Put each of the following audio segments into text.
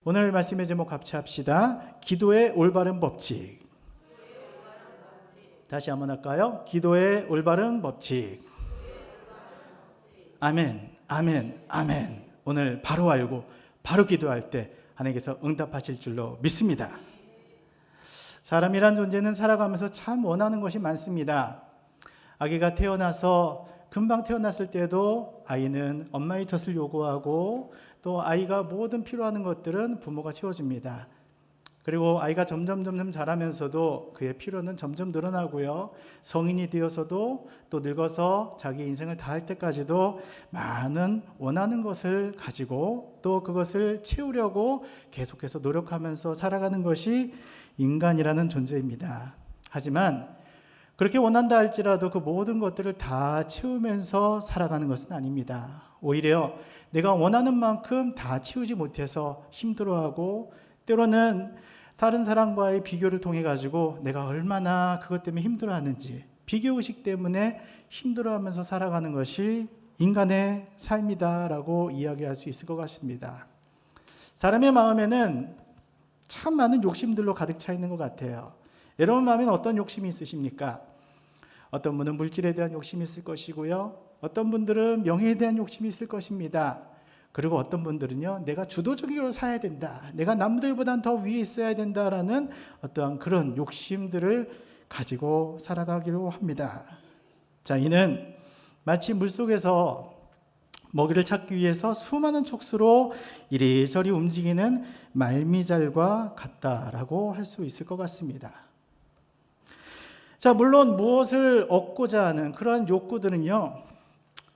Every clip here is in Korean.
오늘 말씀의 제목 같이 합시다. 기도의 올바른 법칙. 다시 한번 할까요? 기도의 올바른 법칙. 아멘, 아멘, 아멘. 오늘 바로 알고 바로 기도할 때 하나님께서 응답하실 줄로 믿습니다. 사람이란 존재는 살아가면서 참 원하는 것이 많습니다. 아기가 태어나서 금방 태어났을 때도 아이는 엄마의 젖을 요구하고 또 아이가 모든 필요한 것들은 부모가 채워줍니다. 그리고 아이가 점점 자라면서도 그의 필요는 점점 늘어나고요. 성인이 되어서도 또 늙어서 자기 인생을 다할 때까지도 많은 원하는 것을 가지고 또 그것을 채우려고 계속해서 노력하면서 살아가는 것이 인간이라는 존재입니다. 하지만 그렇게 원한다 할지라도 그 모든 것들을 다 채우면서 살아가는 것은 아닙니다. 오히려 내가 원하는 만큼 다 채우지 못해서 힘들어하고 때로는 다른 사람과의 비교를 통해 가지고 내가 얼마나 그것 때문에 힘들어하는지 비교의식 때문에 힘들어하면서 살아가는 것이 인간의 삶이다라고 이야기할 수 있을 것 같습니다. 사람의 마음에는 참 많은 욕심들로 가득 차 있는 것 같아요. 여러분 마음에는 어떤 욕심이 있으십니까? 어떤 분은 물질에 대한 욕심이 있을 것이고요. 어떤 분들은 명예에 대한 욕심이 있을 것입니다. 그리고 어떤 분들은요, 내가 주도적으로 살아야 된다. 내가 남들보다는 더 위에 있어야 된다라는 어떤 그런 욕심들을 가지고 살아가기로 합니다. 자, 이는 마치 물속에서 먹이를 찾기 위해서 수많은 촉수로 이리저리 움직이는 말미잘과 같다라고 할 수 있을 것 같습니다. 자, 물론 무엇을 얻고자 하는 그러한 욕구들은요,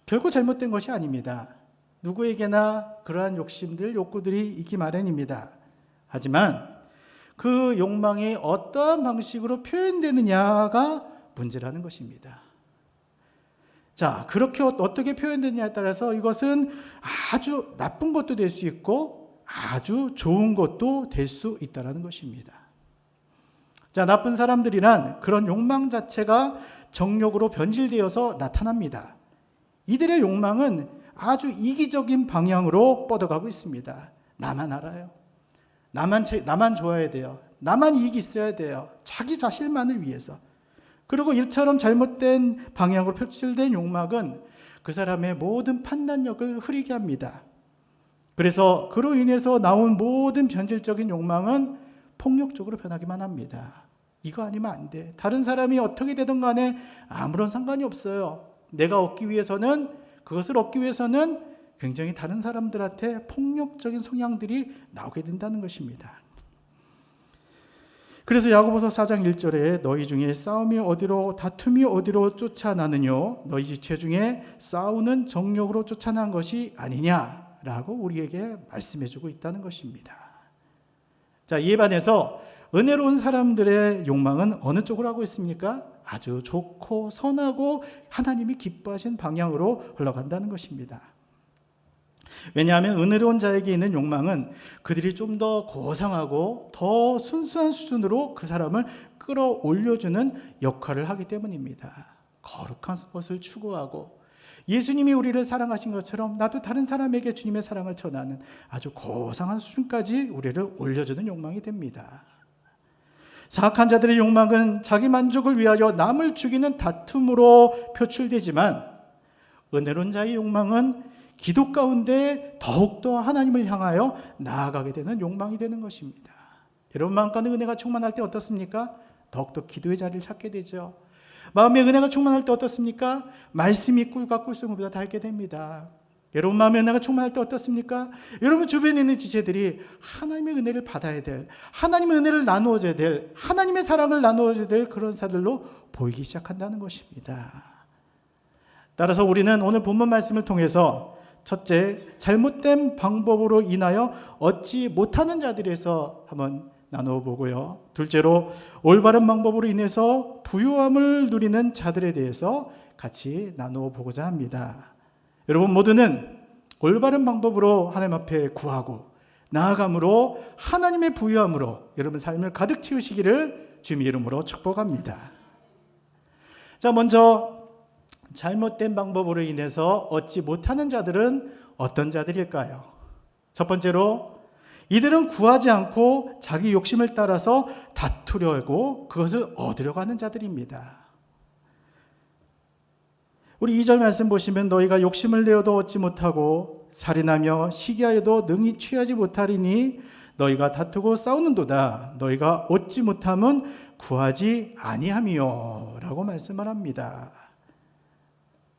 결코 잘못된 것이 아닙니다. 누구에게나 그러한 욕심들, 욕구들이 있기 마련입니다. 하지만 그 욕망이 어떠한 방식으로 표현되느냐가 문제라는 것입니다. 자, 그렇게 어떻게 표현되느냐에 따라서 이것은 아주 나쁜 것도 될 수 있고 아주 좋은 것도 될 수 있다는 것입니다. 자, 나쁜 사람들이란 그런 욕망 자체가 정욕으로 변질되어서 나타납니다. 이들의 욕망은 아주 이기적인 방향으로 뻗어가고 있습니다. 나만 알아요. 나만 좋아야 돼요. 나만 이익이 있어야 돼요. 자기 자신만을 위해서. 그리고 이처럼 잘못된 방향으로 표출된 욕망은 그 사람의 모든 판단력을 흐리게 합니다. 그래서 그로 인해서 나온 모든 변질적인 욕망은 폭력적으로 변하기만 합니다. 이거 아니면 안 돼. 다른 사람이 어떻게 되든 간에 아무런 상관이 없어요. 내가 얻기 위해서는, 그것을 얻기 위해서는 굉장히 다른 사람들한테 폭력적인 성향들이 나오게 된다는 것입니다. 그래서 야고보서 4장 1절에 너희 중에 싸움이 어디로 다툼이 어디로 쫓아나느뇨 너희 지체 중에 싸우는 정욕으로 쫓아난 것이 아니냐라고 우리에게 말씀해주고 있다는 것입니다. 자, 이에 반해서 은혜로운 사람들의 욕망은 어느 쪽으로 하고 있습니까? 아주 좋고 선하고 하나님이 기뻐하신 방향으로 흘러간다는 것입니다. 왜냐하면 은혜로운 자에게 있는 욕망은 그들이 좀 더 고상하고 더 순수한 수준으로 그 사람을 끌어올려주는 역할을 하기 때문입니다. 거룩한 것을 추구하고 예수님이 우리를 사랑하신 것처럼 나도 다른 사람에게 주님의 사랑을 전하는 아주 고상한 수준까지 우리를 올려주는 욕망이 됩니다. 사악한 자들의 욕망은 자기 만족을 위하여 남을 죽이는 다툼으로 표출되지만 은혜로운 자의 욕망은 기도 가운데 더욱더 하나님을 향하여 나아가게 되는 욕망이 되는 것입니다. 여러분 마음 가운데 은혜가 충만할 때 어떻습니까? 더욱더 기도의 자리를 찾게 되죠. 마음에 은혜가 충만할 때 어떻습니까? 말씀이 꿀과 꿀송이보다 달게 됩니다. 여러분 마음에 은혜가 충만할 때 어떻습니까? 여러분 주변에 있는 지체들이 하나님의 은혜를 받아야 될, 하나님의 은혜를 나누어줘야 될, 하나님의 사랑을 나누어줘야 될 그런 사들로 보이기 시작한다는 것입니다. 따라서 우리는 오늘 본문 말씀을 통해서 첫째, 잘못된 방법으로 인하여 얻지 못하는 자들에서 한번 나누어 보고요. 둘째로, 올바른 방법으로 인해서 부유함을 누리는 자들에 대해서 같이 나누어 보고자 합니다. 여러분 모두는 올바른 방법으로 하나님 앞에 구하고 나아감으로 하나님의 부유함으로 여러분 삶을 가득 채우시기를 주님의 이름으로 축복합니다. 자, 먼저 잘못된 방법으로 인해서 얻지 못하는 자들은 어떤 자들일까요? 첫 번째로 이들은 구하지 않고 자기 욕심을 따라서 다투려고 그것을 얻으려고 하는 자들입니다. 우리 2절 말씀 보시면 너희가 욕심을 내어도 얻지 못하고 살인하며 시기하여도 능히 취하지 못하리니 너희가 다투고 싸우는도다. 너희가 얻지 못함은 구하지 아니함이요 라고 말씀을 합니다.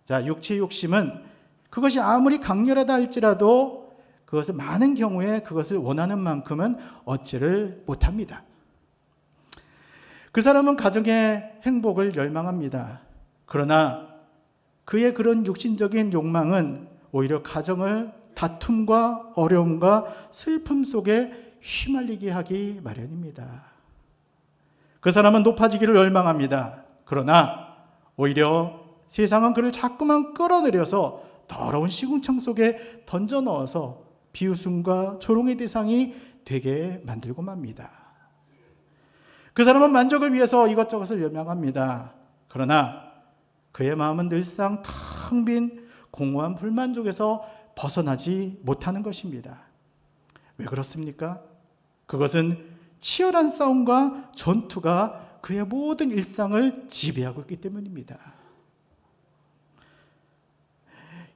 자, 육체의 욕심은 그것이 아무리 강렬하다 할지라도 그것을 많은 경우에 그것을 원하는 만큼은 얻지를 못합니다. 그 사람은 가정의 행복을 열망합니다. 그러나 그의 그런 육신적인 욕망은 오히려 가정을 다툼과 어려움과 슬픔 속에 휘말리게 하기 마련입니다. 그 사람은 높아지기를 열망합니다. 그러나 오히려 세상은 그를 자꾸만 끌어내려서 더러운 시궁창 속에 던져 넣어서 비웃음과 조롱의 대상이 되게 만들고 맙니다. 그 사람은 만족을 위해서 이것저것을 열망합니다. 그러나 그의 마음은 늘상 텅 빈 공허한 불만족에서 벗어나지 못하는 것입니다. 왜 그렇습니까? 그것은 치열한 싸움과 전투가 그의 모든 일상을 지배하고 있기 때문입니다.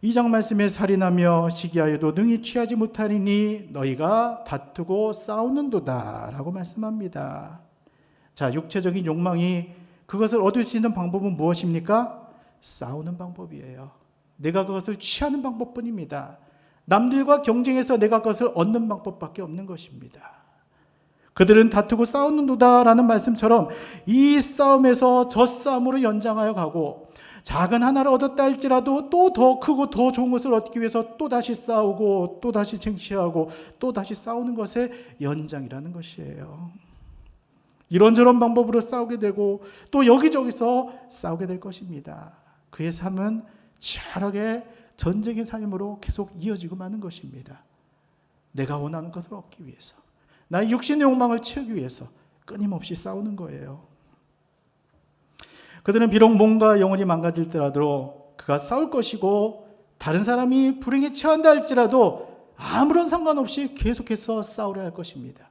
2장 말씀에 살인하며 시기하여도 능히 취하지 못하리니 너희가 다투고 싸우는도다 라고 말씀합니다. 자, 육체적인 욕망이 그것을 얻을 수 있는 방법은 무엇입니까? 싸우는 방법이에요. 내가 그것을 취하는 방법뿐입니다. 남들과 경쟁해서 내가 그것을 얻는 방법밖에 없는 것입니다. 그들은 다투고 싸우는도다라는 말씀처럼 이 싸움에서 저 싸움으로 연장하여 가고 작은 하나를 얻었다 할지라도 또 더 크고 더 좋은 것을 얻기 위해서 또 다시 싸우고 또 다시 쟁취하고 또 다시 싸우는 것의 연장이라는 것이에요. 이런저런 방법으로 싸우게 되고 또 여기저기서 싸우게 될 것입니다. 그의 삶은 치열하게 전쟁의 삶으로 계속 이어지고 마는 것입니다. 내가 원하는 것을 얻기 위해서, 나의 육신의 욕망을 채우기 위해서 끊임없이 싸우는 거예요. 그들은 비록 몸과 영혼이 망가질지라도 그가 싸울 것이고 다른 사람이 불행에 처한다 할지라도 아무런 상관없이 계속해서 싸우려 할 것입니다.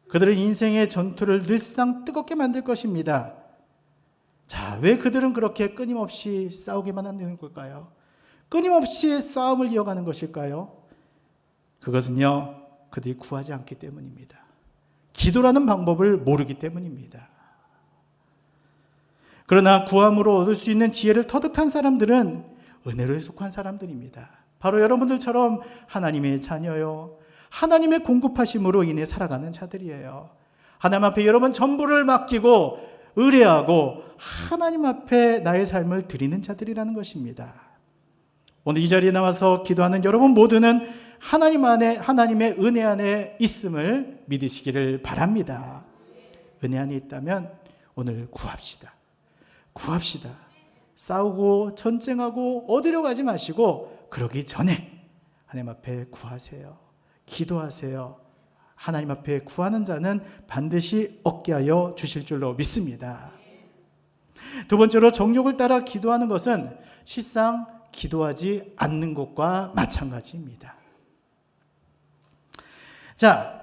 그들은 인생의 전투를 늘상 뜨겁게 만들 것입니다. 자, 왜 그들은 그렇게 끊임없이 싸우게만 하는 걸까요? 끊임없이 싸움을 이어가는 것일까요? 그것은요, 그들이 구하지 않기 때문입니다. 기도라는 방법을 모르기 때문입니다. 그러나 구함으로 얻을 수 있는 지혜를 터득한 사람들은 은혜로에 속한 사람들입니다. 바로 여러분들처럼 하나님의 자녀요, 하나님의 공급하심으로 인해 살아가는 자들이에요. 하나님 앞에 여러분 전부를 맡기고 의뢰하고 하나님 앞에 나의 삶을 드리는 자들이라는 것입니다. 오늘 이 자리에 나와서 기도하는 여러분 모두는 하나님 안에, 하나님의 은혜 안에 있음을 믿으시기를 바랍니다. 은혜 안에 있다면 오늘 구합시다. 구합시다. 싸우고 전쟁하고 얻으려 가지 마시고 그러기 전에 하나님 앞에 구하세요. 기도하세요. 하나님 앞에 구하는 자는 반드시 얻게 하여 주실 줄로 믿습니다. 두 번째로 정욕을 따라 기도하는 것은 실상 기도하지 않는 것과 마찬가지입니다. 자,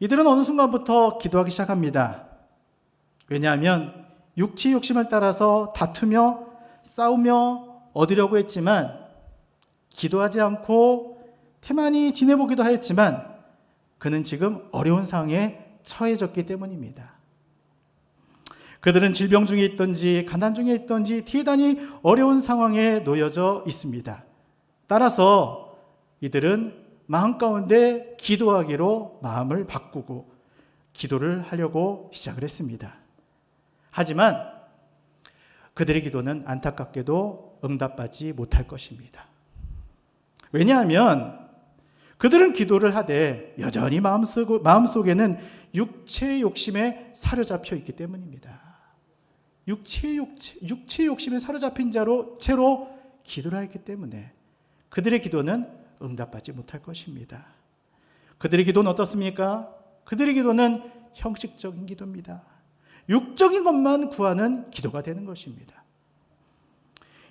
이들은 어느 순간부터 기도하기 시작합니다. 왜냐하면 육체의 욕심을 따라서 다투며 싸우며 얻으려고 했지만 기도하지 않고 태만히 지내보기도 하였지만 그는 지금 어려운 상황에 처해졌기 때문입니다. 그들은 질병 중에 있든지 가난 중에 있든지 대단히 어려운 상황에 놓여져 있습니다. 따라서 이들은 마음 가운데 기도하기로 마음을 바꾸고 기도를 하려고 시작을 했습니다. 하지만 그들의 기도는 안타깝게도 응답받지 못할 것입니다. 왜냐하면 그들은 기도를 하되 여전히 마음속에는 육체의 욕심에 사로잡혀 있기 때문입니다. 육체의 욕심에 사로잡힌 채로 기도를 했기 때문에 그들의 기도는 응답받지 못할 것입니다. 그들의 기도는 어떻습니까? 그들의 기도는 형식적인 기도입니다. 육적인 것만 구하는 기도가 되는 것입니다.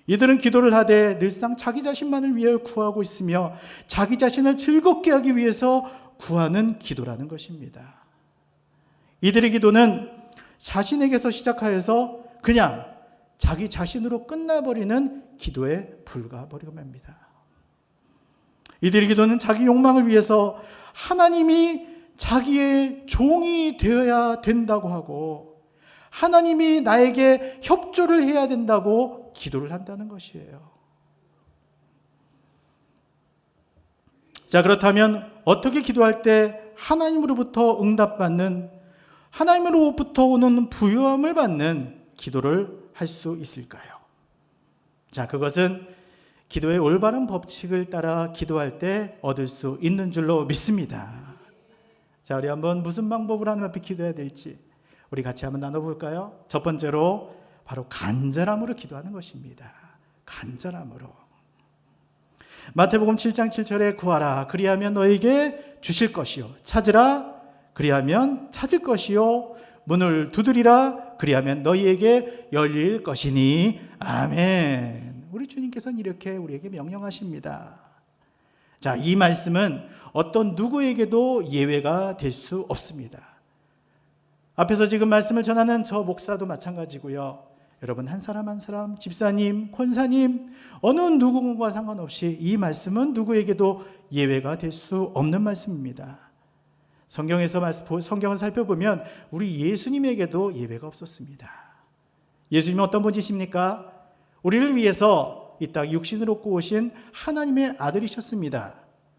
이들은 기도를 하되 늘상 자기 자신만을 위하여 구하고 있으며 자기 자신을 즐겁게 하기 위해서 구하는 기도라는 것입니다. 이들의 기도는 자신에게서 시작하여서 그냥 자기 자신으로 끝나버리는 기도에 불과해버리고 맙니다. 이들의 기도는 자기 욕망을 위해서 하나님이 자기의 종이 되어야 된다고 하고 하나님이 나에게 협조를 해야 된다고 기도를 한다는 것이에요. 자, 그렇다면 어떻게 기도할 때 하나님으로부터 응답받는, 하나님으로부터 오는 부요함을 받는 기도를 할 수 있을까요? 자, 그것은 기도의 올바른 법칙을 따라 기도할 때 얻을 수 있는 줄로 믿습니다. 자, 우리 한번 무슨 방법으로 하나님 앞에 기도해야 될지 우리 같이 한번 나눠볼까요? 첫 번째로 바로 간절함으로 기도하는 것입니다. 간절함으로. 마태복음 7장 7절에 구하라 그리하면 너에게 주실 것이요 찾으라 그리하면 찾을 것이요 문을 두드리라 그리하면 너희에게 열릴 것이니 아멘. 우리 주님께서는 이렇게 우리에게 명령하십니다. 자, 이 말씀은 어떤 누구에게도 예외가 될 수 없습니다. 앞에서 지금 말씀을 전하는 저 목사도 마찬가지고요. 여러분 한 사람 한 사람, 집사님, 권사님, 어느 누구와 상관없이 이 말씀은 누구에게도 예외가 될 수 없는 말씀입니다. 성경을 살펴보면 우리 예수님에게도 예외가 없었습니다. 예수님은 어떤 분이십니까? 우리를 위해서 이 땅 육신을 얻고 오신 하나님의 아들이셨습니다.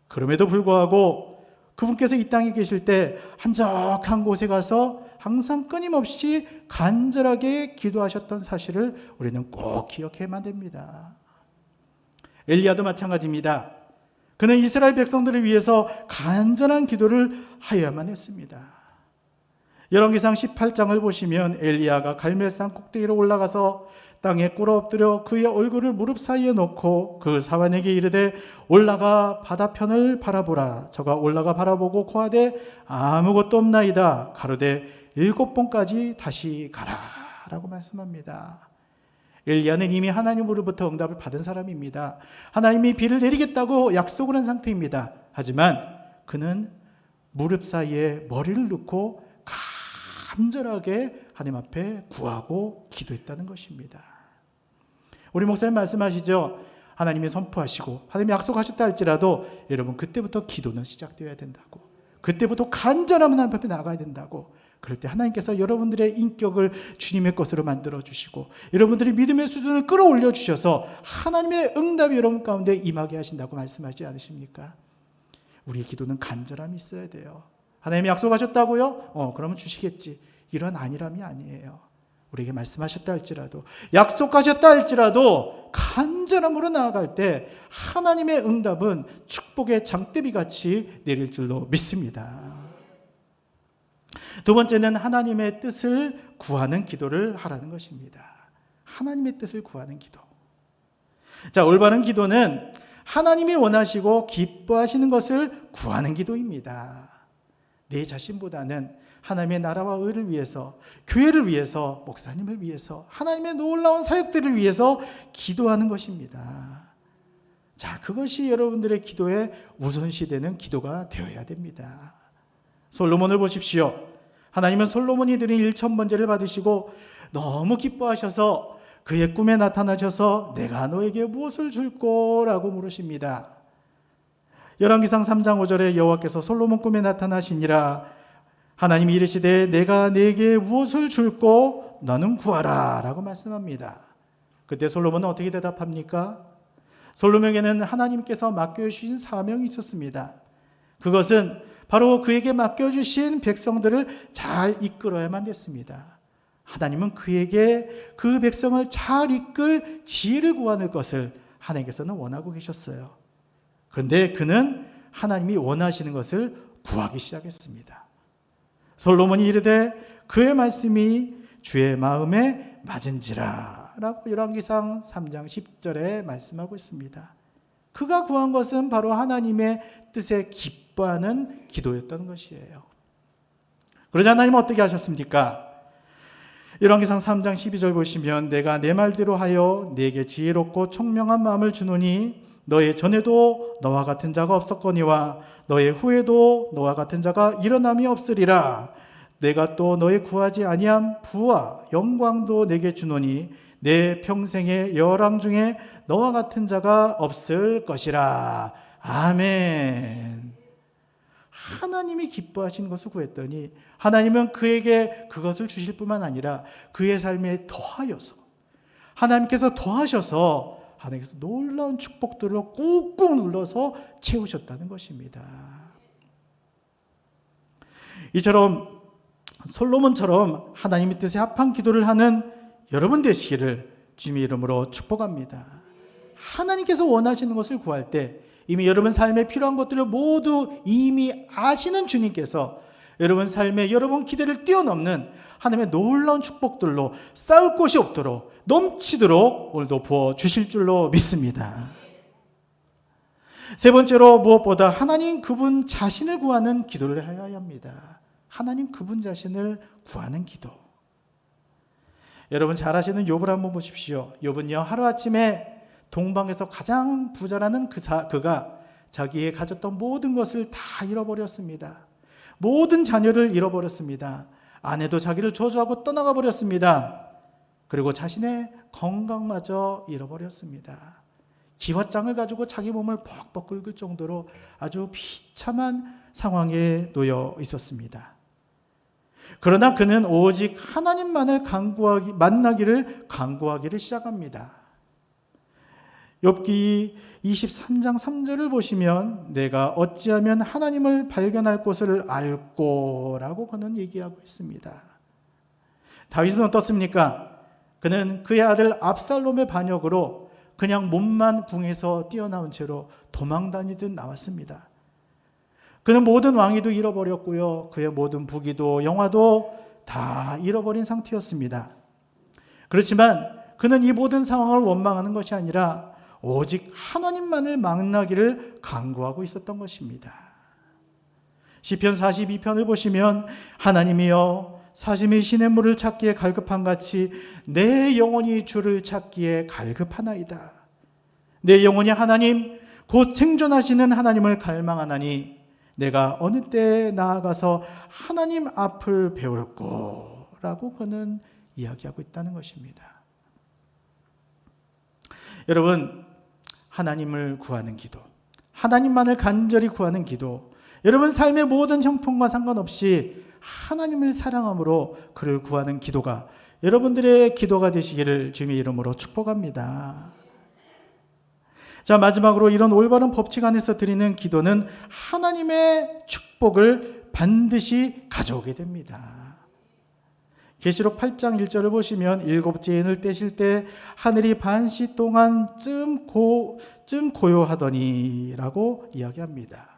그럼에도 불구하고 그분께서 이 땅에 계실 때 한적한 곳에 가서 항상 끊임없이 간절하게 기도하셨던 사실을 우리는 꼭 기억해야만 됩니다. 엘리야도 마찬가지입니다. 그는 이스라엘 백성들을 위해서 간절한 기도를 하여야만 했습니다. 열왕기상 18장을 보시면 엘리야가 갈멜산 꼭대기로 올라가서 땅에 꿇어 엎드려 그의 얼굴을 무릎 사이에 놓고 그 사환에게 이르되 올라가 바다편을 바라보라. 저가 올라가 바라보고 고하되 아무것도 없나이다. 가로되 7번까지 다시 가라 라고 말씀합니다. 엘리야는 이미 하나님으로부터 응답을 받은 사람입니다. 하나님이 비를 내리겠다고 약속을 한 상태입니다. 하지만 그는 무릎 사이에 머리를 넣고 간절하게 하나님 앞에 구하고 기도했다는 것입니다. 우리 목사님 말씀하시죠. 하나님이 선포하시고 하나님이 약속하셨다 할지라도 여러분 그때부터 기도는 시작되어야 된다고. 그때부터 간절하면 하나님 앞에 나가야 된다고. 그럴 때 하나님께서 여러분들의 인격을 주님의 것으로 만들어 주시고 여러분들이 믿음의 수준을 끌어올려 주셔서 하나님의 응답이 여러분 가운데 임하게 하신다고 말씀하지 않으십니까? 우리의 기도는 간절함이 있어야 돼요. 하나님이 약속하셨다고요? 그러면 주시겠지. 이런 안일함이 아니에요. 우리에게 말씀하셨다 할지라도 약속하셨다 할지라도 간절함으로 나아갈 때 하나님의 응답은 축복의 장대비같이 내릴 줄로 믿습니다. 두 번째는 하나님의 뜻을 구하는 기도를 하라는 것입니다. 하나님의 뜻을 구하는 기도. 자, 올바른 기도는 하나님이 원하시고 기뻐하시는 것을 구하는 기도입니다. 내 자신보다는 하나님의 나라와 의를 위해서, 교회를 위해서, 목사님을 위해서, 하나님의 놀라운 사역들을 위해서 기도하는 것입니다. 자, 그것이 여러분들의 기도의 우선시되는 기도가 되어야 됩니다. 솔로몬을 보십시오. 하나님은 솔로몬이 드린 1000번제를 받으시고 너무 기뻐하셔서 그의 꿈에 나타나셔서 내가 너에게 무엇을 줄꼬라고 물으십니다. 열왕기상 3장 5절에 여호와께서 솔로몬 꿈에 나타나시니라. 하나님이 이르시되 내가 네게 무엇을 줄꼬 너는 구하라 라고 말씀합니다. 그때 솔로몬은 어떻게 대답합니까? 솔로몬에게는 하나님께서 맡겨주신 사명이 있었습니다. 그것은 바로 그에게 맡겨주신 백성들을 잘 이끌어야만 됐습니다. 하나님은 그에게 그 백성을 잘 이끌 지혜를 구하는 것을 하나님께서는 원하고 계셨어요. 그런데 그는 하나님이 원하시는 것을 구하기 시작했습니다. 솔로몬이 이르되 그의 말씀이 주의 마음에 맞은지라 라고 열왕기상 3장 10절에 말씀하고 있습니다. 그가 구한 것은 바로 하나님의 뜻에 기뻐하는 기도였던 것이에요. 그러자 하나님은 어떻게 하셨습니까? 열왕기상 3장 12절 보시면 내가 내 말대로 하여 네게 지혜롭고 총명한 마음을 주노니 너의 전에도 너와 같은 자가 없었거니와 너의 후에도 너와 같은 자가 일어남이 없으리라. 내가 또 너의 구하지 아니한 부와 영광도 내게 주노니 내 평생의 열왕 중에 너와 같은 자가 없을 것이라. 아멘. 하나님이 기뻐하시는 것을 구했더니 하나님은 그에게 그것을 주실 뿐만 아니라 그의 삶에 더하여서 하나님께서 더하셔서 하나님께서 놀라운 축복들을 꾹꾹 눌러서 채우셨다는 것입니다. 이처럼 솔로몬처럼 하나님의 뜻에 합한 기도를 하는 여러분 되시기를 주님의 이름으로 축복합니다. 하나님께서 원하시는 것을 구할 때 이미 여러분 삶에 필요한 것들을 모두 이미 아시는 주님께서 여러분 삶에 여러분 기대를 뛰어넘는 하나님의 놀라운 축복들로 쌓을 곳이 없도록 넘치도록 오늘도 부어주실 줄로 믿습니다. 세 번째로 무엇보다 하나님 그분 자신을 구하는 기도를 해야 합니다. 하나님 그분 자신을 구하는 기도. 여러분 잘 아시는 욥을 한번 보십시오. 욥은요 하루아침에 동방에서 가장 부자라는 그가 자기의 가졌던 모든 것을 다 잃어버렸습니다. 모든 자녀를 잃어버렸습니다. 아내도 자기를 저주하고 떠나가 버렸습니다. 그리고 자신의 건강마저 잃어버렸습니다. 기왓장을 가지고 자기 몸을 벅벅 긁을 정도로 아주 비참한 상황에 놓여 있었습니다. 그러나 그는 오직 하나님만을 만나기를 간구하기를 시작합니다. 욥기 23장 3절을 보시면 내가 어찌하면 하나님을 발견할 곳을 알꼬 라고 그는 얘기하고 있습니다. 다윗은 어떻습니까? 그는 그의 아들 압살롬의 반역으로 그냥 몸만 궁에서 뛰어나온 채로 도망다니듯 나왔습니다. 그는 모든 왕위도 잃어버렸고요. 그의 모든 부귀도 영화도 다 잃어버린 상태였습니다. 그렇지만 그는 이 모든 상황을 원망하는 것이 아니라 오직 하나님만을 만나기를 간구하고 있었던 것입니다. 시편 42편을 보시면 하나님이여 사심이 시냇물을 찾기에 갈급한 같이 내 영혼이 주를 찾기에 갈급하나이다. 내 영혼이 하나님 곧 생존하시는 하나님을 갈망하나니 내가 어느 때에 나아가서 하나님 앞을 배울꼬 라고 그는 이야기하고 있다는 것입니다. 여러분 하나님을 구하는 기도, 하나님만을 간절히 구하는 기도, 여러분 삶의 모든 형편과 상관없이 하나님을 사랑함으로 그를 구하는 기도가 여러분들의 기도가 되시기를 주님의 이름으로 축복합니다. 자, 마지막으로 이런 올바른 법칙 안에서 드리는 기도는 하나님의 축복을 반드시 가져오게 됩니다. 계시록 8장 1절을 보시면 일곱째 인을 떼실 때 하늘이 반시 동안 쯤 고요하더니 라고 이야기합니다.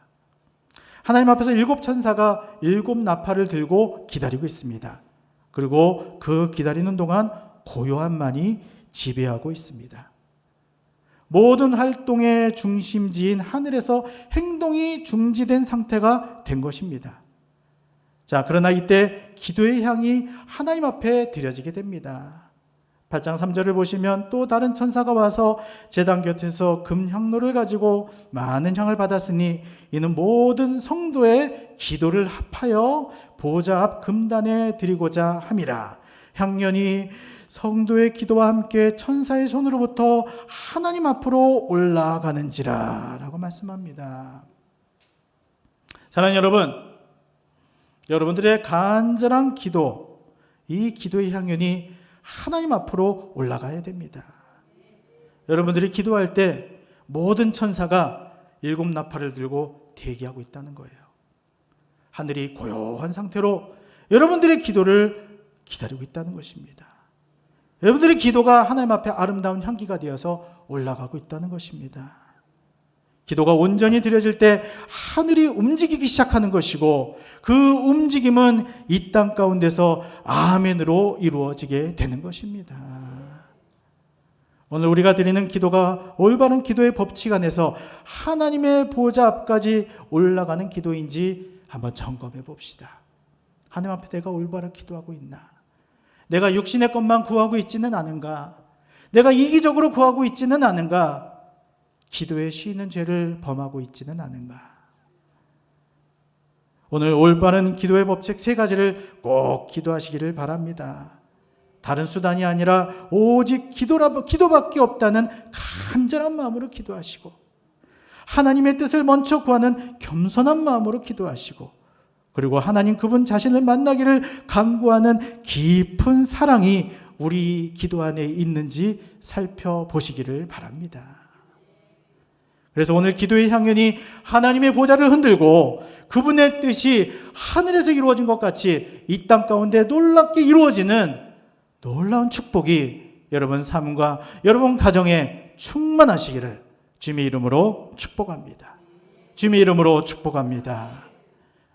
하나님 앞에서 일곱 천사가 일곱 나팔을 들고 기다리고 있습니다. 그리고 그 기다리는 동안 고요함만이 지배하고 있습니다. 모든 활동의 중심지인 하늘에서 행동이 중지된 상태가 된 것입니다. 자, 그러나 이때 기도의 향이 하나님 앞에 드려지게 됩니다. 8장 3절을 보시면 또 다른 천사가 와서 제단 곁에서 금향로를 가지고 많은 향을 받았으니 이는 모든 성도의 기도를 합하여 보좌 앞 금단에 드리고자 함이라. 향연이 성도의 기도와 함께 천사의 손으로부터 하나님 앞으로 올라가는지라 라고 말씀합니다. 사랑하는 여러분, 여러분들의 간절한 기도, 이 기도의 향연이 하나님 앞으로 올라가야 됩니다. 여러분들이 기도할 때 모든 천사가 일곱 나팔을 들고 대기하고 있다는 거예요. 하늘이 고요한 상태로 여러분들의 기도를 기다리고 있다는 것입니다. 여러분들의 기도가 하나님 앞에 아름다운 향기가 되어서 올라가고 있다는 것입니다. 기도가 온전히 드려질 때 하늘이 움직이기 시작하는 것이고 그 움직임은 이 땅 가운데서 아멘으로 이루어지게 되는 것입니다. 오늘 우리가 드리는 기도가 올바른 기도의 법칙 안에서 하나님의 보좌 앞까지 올라가는 기도인지 한번 점검해 봅시다. 하나님 앞에 내가 올바른 기도하고 있나? 내가 육신의 것만 구하고 있지는 않은가? 내가 이기적으로 구하고 있지는 않은가? 기도에 쉬는 죄를 범하고 있지는 않은가? 오늘 올바른 기도의 법칙 3가지를 꼭 기도하시기를 바랍니다. 다른 수단이 아니라 오직 기도밖에 없다는 간절한 마음으로 기도하시고, 하나님의 뜻을 먼저 구하는 겸손한 마음으로 기도하시고, 그리고 하나님 그분 자신을 만나기를 간구하는 깊은 사랑이 우리 기도 안에 있는지 살펴보시기를 바랍니다. 그래서 오늘 기도의 향연이 하나님의 보좌를 흔들고 그분의 뜻이 하늘에서 이루어진 것 같이 이 땅 가운데 놀랍게 이루어지는 놀라운 축복이 여러분 삶과 여러분 가정에 충만하시기를 주님의 이름으로 축복합니다. 주님의 이름으로 축복합니다.